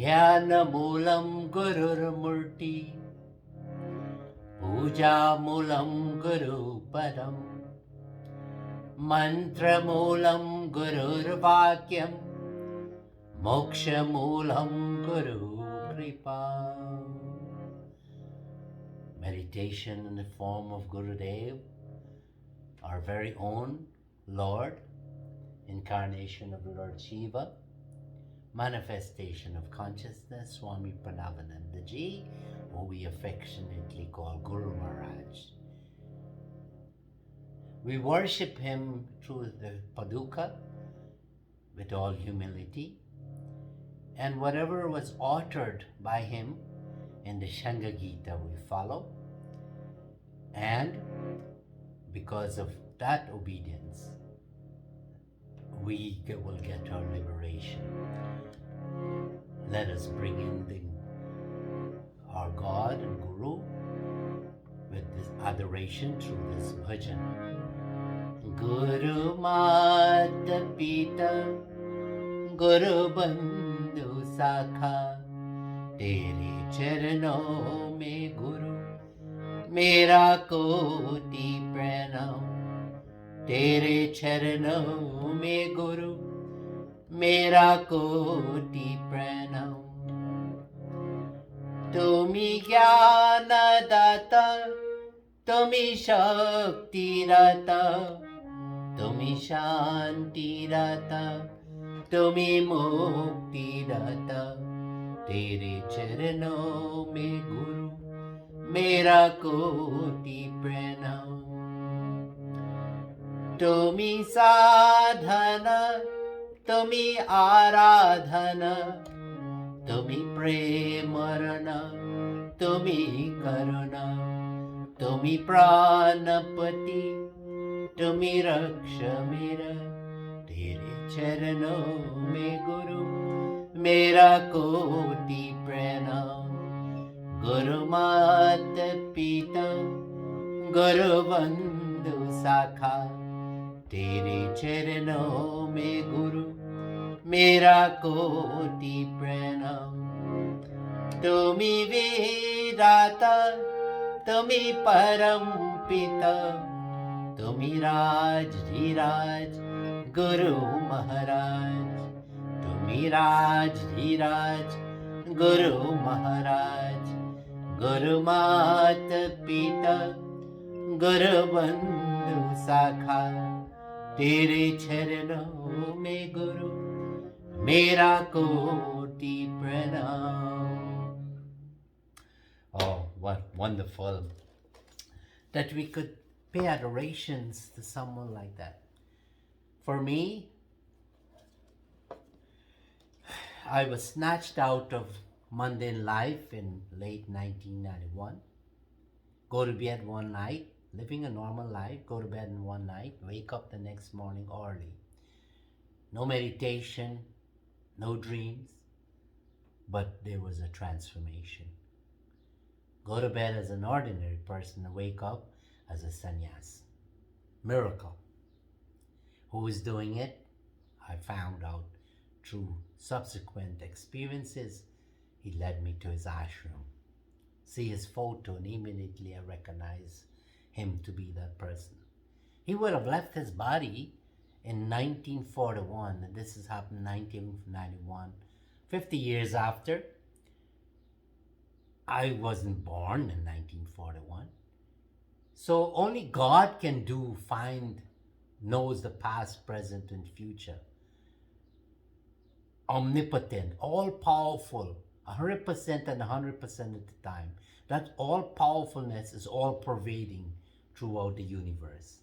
ध्यानमूलं गुरुर्मूर्ति पूजामूलं गुरुपदम् मन्त्रमूलं गुरुर्वाक्यम् मोक्षमूलं Gurukripa. Meditation in the form of Gurudev, our very own Lord, incarnation of Lord Shiva, manifestation of consciousness, Swami Pranavananda Ji, who we affectionately call Guru Maharaj. We worship him through the Paduka with all humility, and whatever was uttered by him in the Shanga Gita we follow, and because of that obedience we will get our liberation. Let us bring in our God and Guru with this adoration through this bhajan. Guru Mata Pita Guru Bandhu Sakha Tere Charanon mein Guru Mera koti pranam. Tere Charanon mein Guru Mera koti pranam. Tumi Jnana Data Tumi Shakti Rata Tumi Shanti Rata Tumi Mukti Rata. Tere Charanon mein Guru Mera koti pranam. Tumi sadhana Tumi aradhana Tumi premarana Tumi karuna Tumi pranapati Tumi raksha mera. Tere charanon mein Guru Mera koti pranam. Guru Mata Pita Guru Bandhu Sakha Tere Charanon mein Guru Mera koti pranam. Tumi Vedata Tumi Param Pita Tumi Raj Dhiraj Guru Maharaj. Tumi Raj Dhiraj Guru Maharaj. Guru Mata Pita Guru Bandhu Sakha Tere Charanon mein Guru Mera koti pranam. Oh, what wonderful that we could pay adorations to someone like that. For me, I was snatched out of mundane life in late 1991. Go to bed one night, living a normal life, go to bed in one night, wake up the next morning early. No meditation, no dreams, but there was a transformation. Go to bed as an ordinary person and wake up as a sannyas. Miracle. Who is doing it? I found out through subsequent experiences. He led me to his ashram. See his photo and immediately I recognize him to be that person. He would have left his body in 1941, and this has happened in 1991, 50 years after. I wasn't born in 1941. So only God can knows the past, present, and future. Omnipotent, all-powerful, 100% and 100% at the time. That all-powerfulness is all-pervading throughout the universe.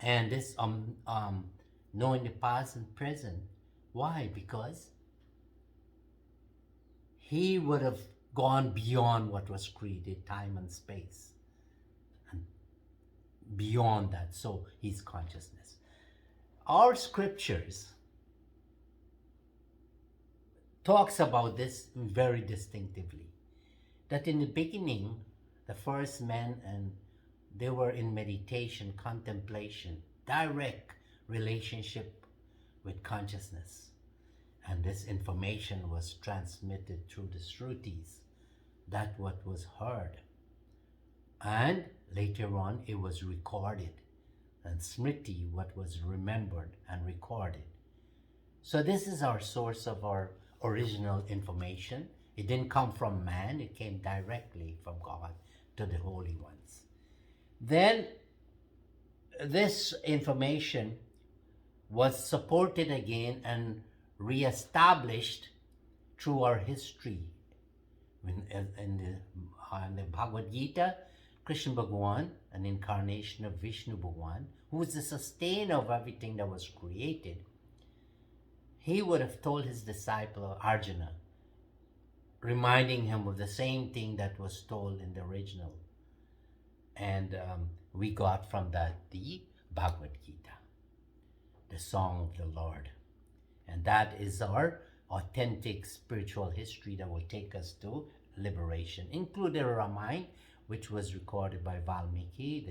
And this knowing the past and present. Why? Because he would have gone beyond what was created, time and space. And beyond that, so he's consciousness. Our scriptures talks about this very distinctively. That in the beginning, the first men, and they were in meditation, contemplation, direct relationship with consciousness. And this information was transmitted through the Shrutis. That what was heard. And later on it was recorded. And Smriti, what was remembered and recorded. So this is our source of our original information. It didn't come from man, it came directly from God to the holy ones. Then this information was supported again and re-established through our history. In the Bhagavad Gita, Krishna Bhagwan, an incarnation of Vishnu Bhagwan, who is the sustainer of everything that was created, he would have told his disciple Arjuna, reminding him of the same thing that was told in the original. And we got from that the Bhagavad Gita, the song of the Lord. And that is our authentic spiritual history that will take us to liberation, including Ramayana, which was recorded by Valmiki,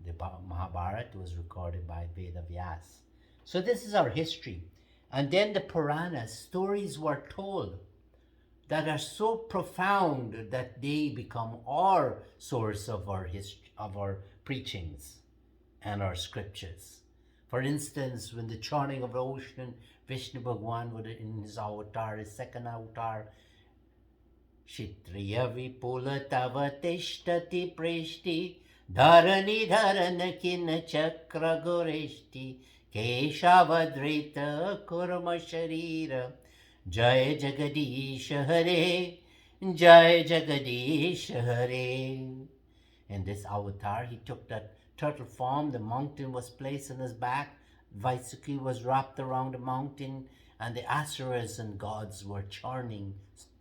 the Mahabharata was recorded by Veda Vyas. So this is our history. And then the Puranas, stories were told that are so profound that they become our source of our history, of our preachings and our scriptures. For instance, when the churning of the ocean, Vishnu Bhagwan would, in his avatar, his second avatar, Kshitriya vipula tava tishtati preshti dharani dharan kin chakra goreshti keshavadrita kurma sharira jai jagadish hare jai jagadish hare. In this avatar, he took that turtle form. The mountain was placed on his back. Vaisuki was wrapped around the mountain, and the asuras and gods were churning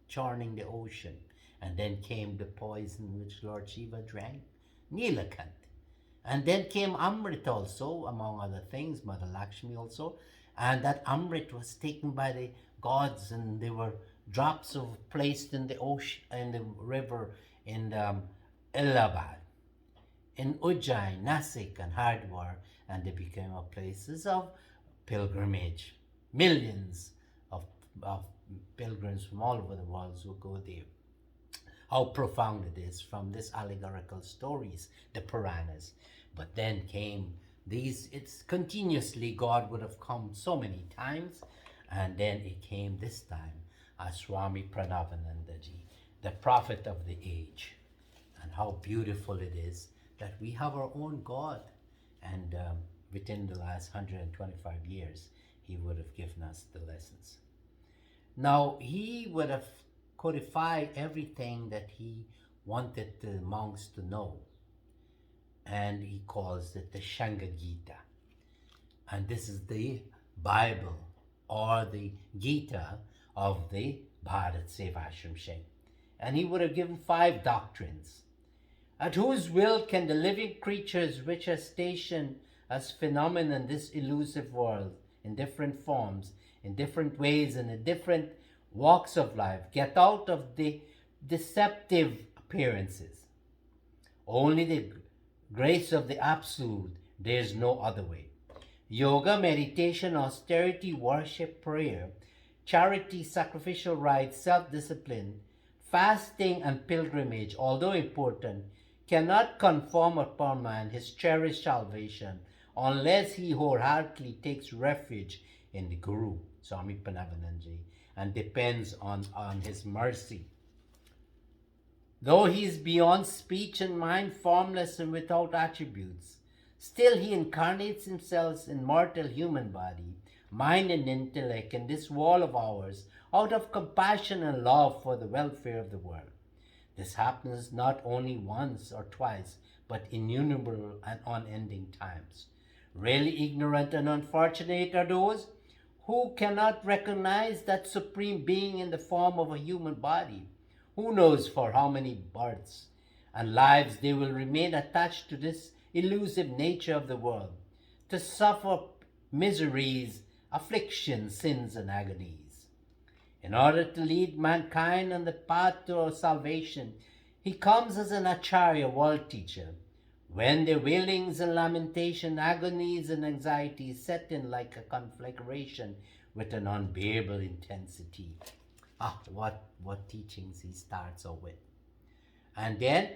the ocean. And then came the poison which Lord Shiva drank, Nilakant. And then came Amrit also, among other things, Mother Lakshmi also. And that Amrit was taken by the gods, and they were drops of placed in the ocean, in the river, in Allahabad, in Ujjain, Nasik, and Hardwar, and they became places of pilgrimage. Millions of pilgrims from all over the world will go there. How profound it is from these allegorical stories, the Puranas. But then came these, it's continuously, God would have come so many times, and then it came this time as Swami Pranavanandaji, the prophet of the age. And how beautiful it is that we have our own God. And within the last 125 years, he would have given us the lessons. Now, he would have codified everything that he wanted the monks to know. And he calls it the Shanga Gita. And this is the Bible or the Gita of the Bharat Sevashram Singh. And he would have given 5 doctrines. At whose will can the living creatures which are stationed as phenomena in this elusive world, in different forms, in different ways, and in different walks of life, get out of the deceptive appearances? Only the grace of the Absolute, there is no other way. Yoga, meditation, austerity, worship, prayer, charity, sacrificial rites, self-discipline, fasting, and pilgrimage, although important, cannot conform upon man his cherished salvation unless he wholeheartedly takes refuge in the Guru, Swami Pranavanandaji, and depends on his mercy. Though he is beyond speech and mind, formless and without attributes, still he incarnates himself in mortal human body, mind and intellect in this wall of ours out of compassion and love for the welfare of the world. This happens not only once or twice, but innumerable and unending times. Really ignorant and unfortunate are those who cannot recognize that Supreme Being in the form of a human body. Who knows for how many births and lives they will remain attached to this elusive nature of the world, to suffer miseries, afflictions, sins, and agonies. In order to lead mankind on the path to salvation, he comes as an acharya, world teacher. When their wailings and lamentation, agonies and anxieties set in like a conflagration, with an unbearable intensity. What teachings he starts off with. And then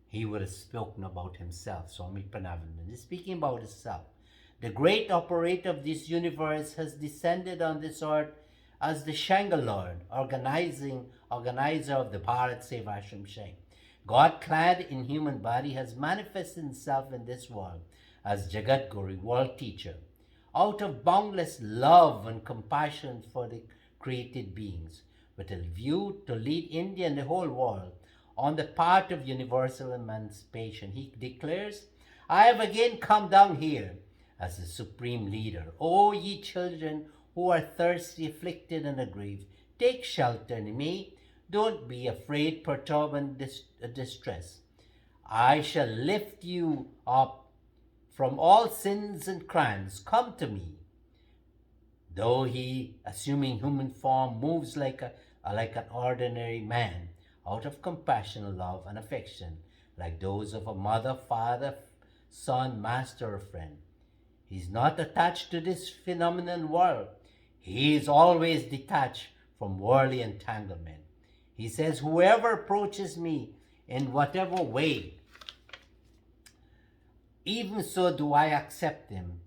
he would have spoken about himself. Swami Pranavananda is speaking about himself. The great operator of this universe has descended on this earth as the Shanga Lord, organizer of the Bharat Sevashram Sheng. God clad in human body has manifested himself in this world as Jagat Guru, world teacher, out of boundless love and compassion for the created beings, with a view to lead India and the whole world on the path of universal emancipation. He declares, I have again come down here as the supreme leader. O ye children who are thirsty, afflicted, and aggrieved, take shelter in me. Don't be afraid, perturbed, and distressed. I shall lift you up from all sins and crimes. Come to me. Though he, assuming human form, moves like an ordinary man, out of compassion, love, and affection, like those of a mother, father, son, master, or friend. He is not attached to this phenomenal world. He is always detached from worldly entanglement. He says, whoever approaches me in whatever way, even so do I accept him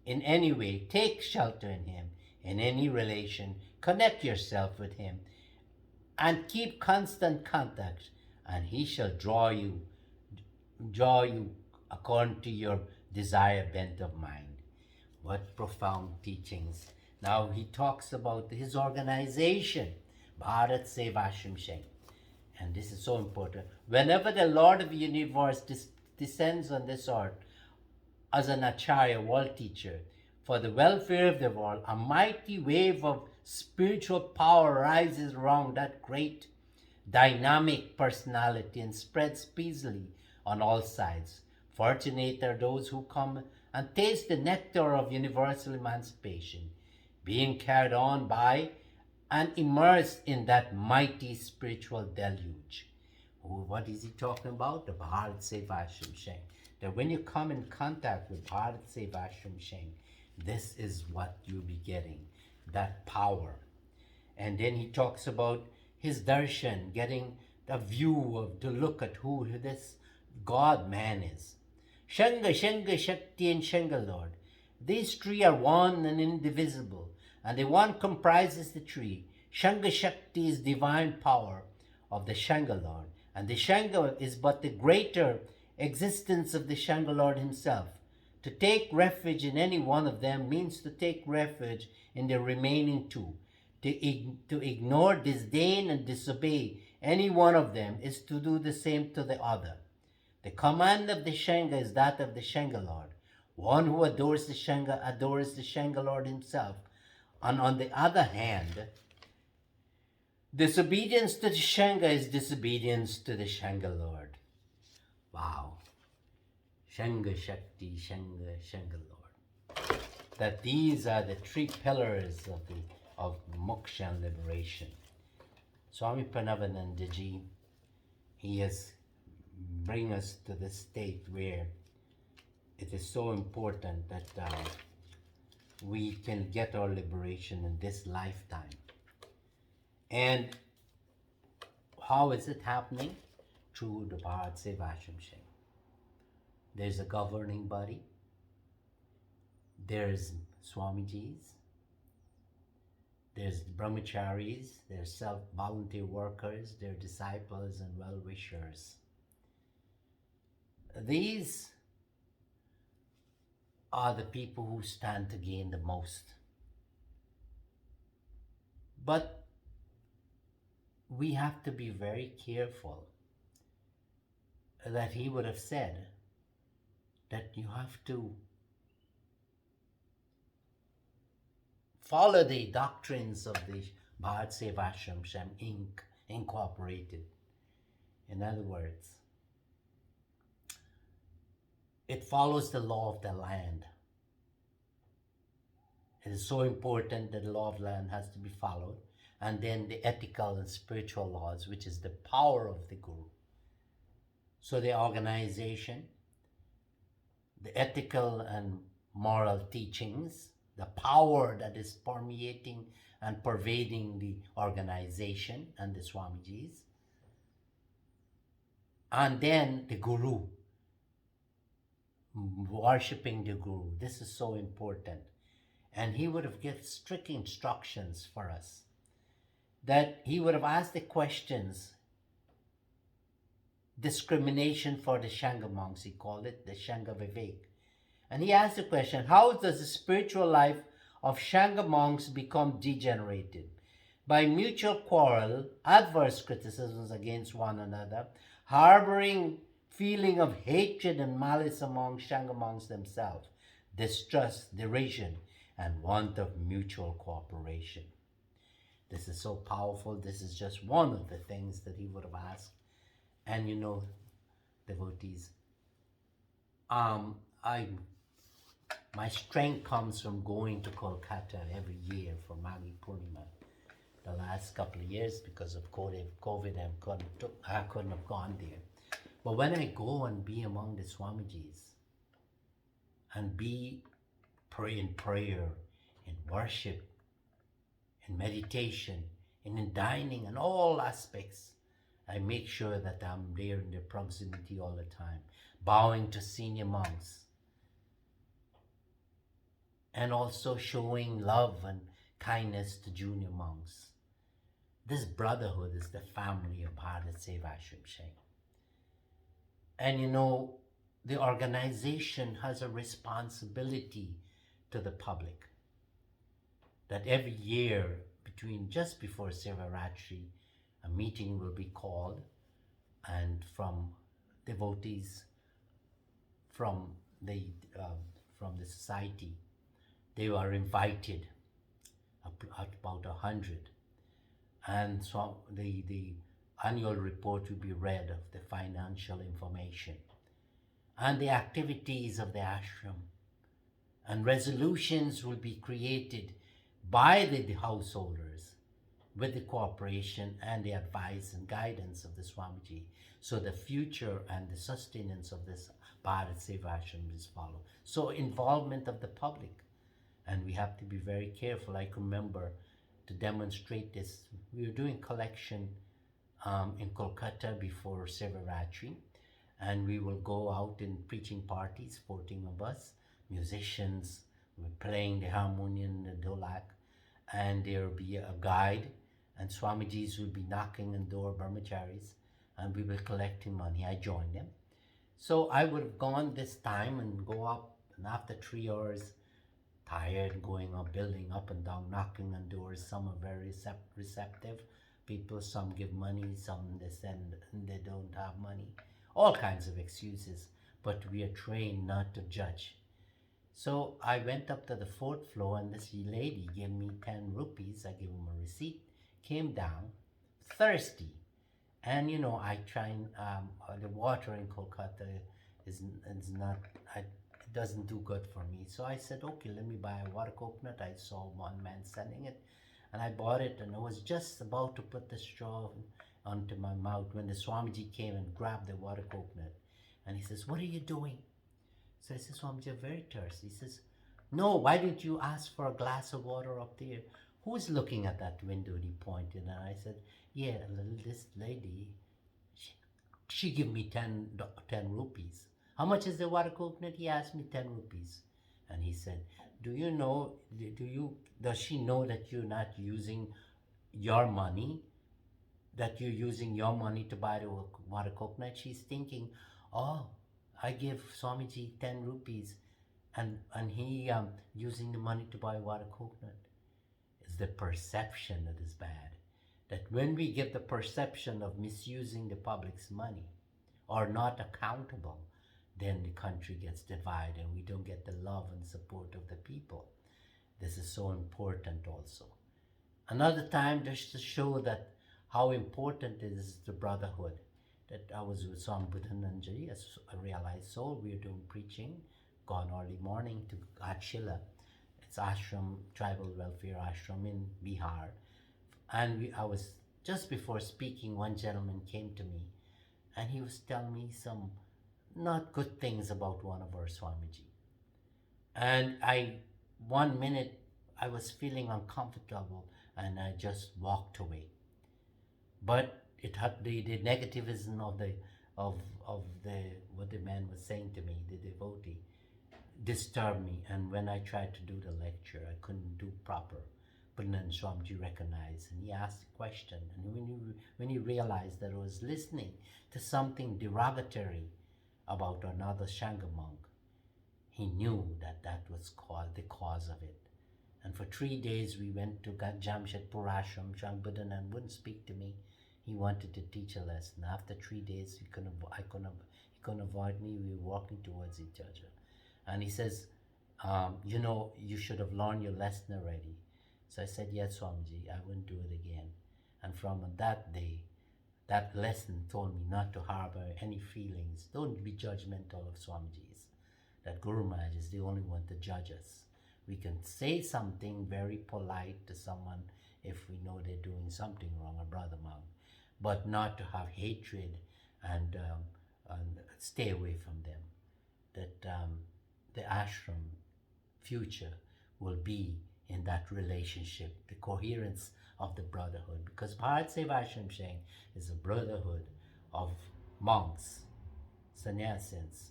in any way. Take shelter in him, in any relation. Connect yourself with him and keep constant contact, and he shall draw you according to your desire bent of mind. What profound teachings. Now he talks about his organization, Bharat Sevashram Sheng. And this is so important. Whenever the Lord of the universe descends on this earth as an acharya, world teacher, for the welfare of the world, a mighty wave of spiritual power rises around that great dynamic personality and spreads peacefully on all sides. Fortunate are those who come and taste the nectar of universal emancipation, being carried on by and immersed in that mighty spiritual deluge. What is he talking about? The Bharat Sevashram Sheng. That when you come in contact with Bharat Sevashram Sheng, this is what you'll be getting, that power. And then he talks about his darshan, getting a view to look at who this God man is. Shanga, Shanga, Shakti, and Shanga Lord. These three are one and indivisible, and the one comprises the three. Shanga Shakti is divine power of the Shanga Lord, and the Shanga is but the greater existence of the Shanga Lord himself. To take refuge in any one of them means to take refuge in the remaining two. To ignore, disdain, and disobey any one of them is to do the same to the other. The command of the Shanga is that of the Shanga Lord. One who adores the Shanga Lord himself. And on the other hand, disobedience to the Shanga is disobedience to the Shanga Lord. Wow. Shanga Shakti, Shanga Lord. That these are the three pillars of Moksha Liberation. Swami Pranavanandaji, he has bring us to the state where it is so important that we can get our liberation in this lifetime. And how is it happening? Through the Bharat Sevashram Sheng. There's a governing body. There's Swamijis. There's brahmacharis. There's self-volunteer workers. There's disciples and well-wishers. These are the people who stand to gain the most. But we have to be very careful that he would have said that you have to follow the doctrines of the Bharat Sevashram Sheng Incorporated. In other words, it follows the law of the land. It is so important that the law of the land has to be followed. And then the ethical and spiritual laws, which is the power of the Guru. So the organization, the ethical and moral teachings the power that is permeating and pervading the organization and the Swamijis. And then the Guru, worshipping the Guru. This is so important. And he would have given strict instructions for us. That he would have asked the questions, discrimination for the Shanga monks, he called it, the Shanga Vivek. And he asked the question, how does the spiritual life of Shanga monks become degenerated? By mutual quarrel, adverse criticisms against one another, harboring feeling of hatred and malice among Shanga monks themselves, distrust, derision, and want of mutual cooperation. This is so powerful. This is just one of the things that he would have asked. And you know, devotees, I my strength comes from going to Kolkata every year for Maghi Purnima. The last couple of years, because of COVID, I couldn't have gone there. But when I go and be among the Swamijis and be in prayer, in worship, in meditation, in dining, and all aspects, I make sure that I'm there in their proximity all the time, bowing to senior monks, and also showing love and kindness to junior monks. This brotherhood is the family of Bharat Sevashram Singh. And you know, the organization has a responsibility to the public. That every year, just before Sivaratri, a meeting will be called, and from devotees from the society, they are invited, about 100, and so the annual report will be read of the financial information and the activities of the ashram, and resolutions will be created by the householders with the cooperation and the advice and guidance of the Swamiji, so the future and the sustenance of this Bharat Sevashram is followed. So involvement of the public, and we have to be very careful. I can remember, to demonstrate this, we were doing collection in Kolkata before Sivaratri, and we will go out in preaching parties, 14 of us, musicians, we're playing the harmonium, the dholak, and there will be a guide, and Swamijis will be knocking on door, brahmacharis, and we will collecting money. I joined them. So I would have gone this time and go up, and after 3 hours, tired, going up, building up and down, knocking on doors. Some are very receptive people, some give money, some they send and they don't have money. All kinds of excuses, but we are trained not to judge. So I went up to the 4th floor, and this lady gave me 10 rupees. I gave him a receipt, came down, thirsty. And you know, I try and, the water in Kolkata is not, it doesn't do good for me. So I said, okay, let me buy a water coconut. I saw one man selling it, and I bought it, and I was just about to put the straw onto my mouth when the Swamiji came and grabbed the water coconut. And he says, what are you doing? So I said, Swamiji, I'm very thirsty. He says, no, why didn't you ask for a glass of water up there? Who's looking at that window? And he pointed, and I said, yeah, this lady, she gave me 10 rupees. How much is the water coconut? He asked me 10 rupees. And he said, does she know that you're not using your money, that you're using your money to buy the water coconut? She's thinking, oh, I give Swamiji 10 rupees and he using the money to buy water coconut. It's the perception that is bad. That when we give the perception of misusing the public's money or not accountable, then the country gets divided and we don't get the love and support of the people. This is so important also. Another time, just to show that how important is the brotherhood, that I was with Swami Buddhananjali, a realized soul. We were doing preaching, gone early morning to Ghatshila. It's ashram, tribal welfare ashram in Bihar. And I was, just before speaking, one gentleman came to me and he was telling me some not good things about one of our Swamiji. And I one minute I was feeling uncomfortable and I just walked away. But it had the negativism of the what the man was saying to me, the devotee, disturbed me. And when I tried to do the lecture, I couldn't do proper. But then Swamiji recognized and he asked a question. And when he realized that I was listening to something derogatory about another Shanga monk, he knew that that was the cause of it. And for 3 days we went to Jamshedpur Ashram. Shambhadan wouldn't speak to me. He wanted to teach a lesson. After 3 days, he couldn't avoid me. We were walking towards each other. And he says, you should have learned your lesson already. So I said, yes, Swamiji, I wouldn't do it again. And from that day, that lesson told me not to harbor any feelings. Don't be judgmental of Swamijis. That Guru Maharaj is the only one to judge us. We can say something very polite to someone if we know they're doing something wrong, a brother monk, but not to have hatred and stay away from them. That the ashram future will be in that relationship, the coherence of the brotherhood. Because Bharat Seva Ashram Sheng is a brotherhood of monks, sannyasins.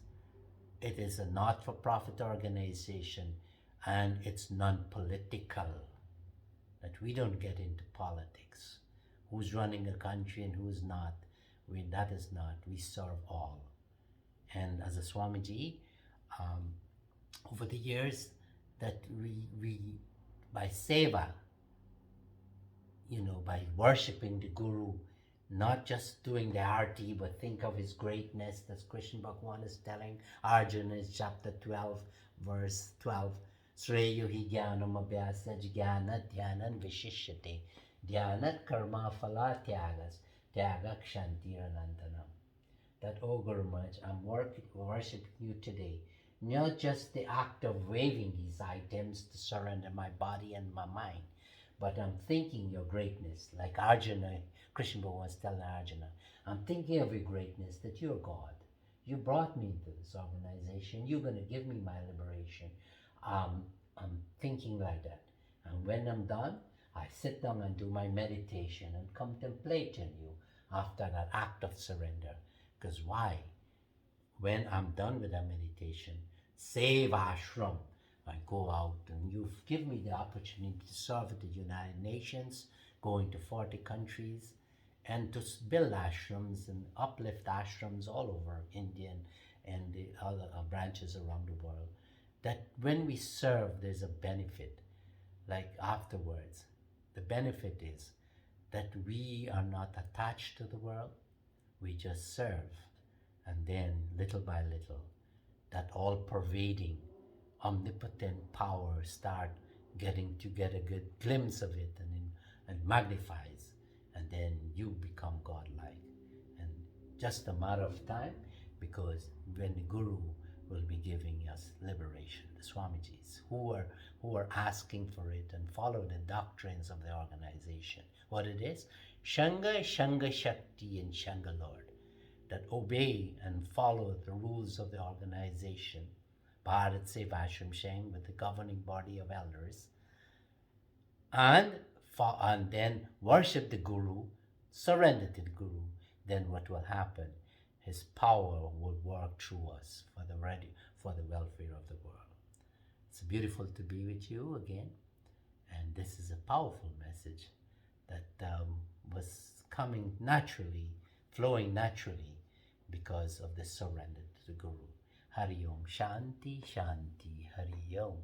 It is a not-for-profit organization and it's non-political. That we don't get into politics. Who's running a country and who's not. That is not. We serve all. And as a Swamiji, over the years, that we by seva, by worshipping the Guru, not just doing the arti, but think of his greatness, as Krishna Bhagwan is telling Arjuna in chapter 12, verse 12. Sreyo hi jnanam abhyasaj jnanat dhyanan vishishyate dhyanat karma phala tyagas tyagak shantiranandanam. That, oh Guru Maharaj, I'm worshiping you today. Not just the act of waving these items to surrender my body and my mind, but I'm thinking your greatness, like Arjuna, Krishna was telling Arjuna, I'm thinking of your greatness, that you're God. You brought me into this organization. You're going to give me my liberation. I'm thinking like that. And when I'm done, I sit down and do my meditation and contemplate on you after that act of surrender. Because why? When I'm done with that meditation, save ashram. I go out and you've given me the opportunity to serve at the United Nations, going to 40 countries, and to build ashrams and uplift ashrams all over India and the other branches around the world. That when we serve, there's a benefit. Like afterwards, the benefit is that we are not attached to the world. We just serve. And then, little by little, that all-pervading, omnipotent power start getting to get a good glimpse of it, and magnifies. And then you become godlike. And just a matter of time, because when the Guru will be giving us liberation, the Swamijis, who are asking for it and follow the doctrines of the organization. What it is? Shanga, Shanga Shakti, and Shanga Lord. That obey and follow the rules of the organization, Bharat Seva Ashram Sheng, with the governing body of elders, and then worship the Guru, surrender to the Guru. Then what will happen? His power will work through us for the welfare of the world. It's beautiful to be with you again, and this is a powerful message that was coming naturally, flowing naturally, because of the surrender to the Guru. Hari Om, Shanti, Shanti, Hari Om.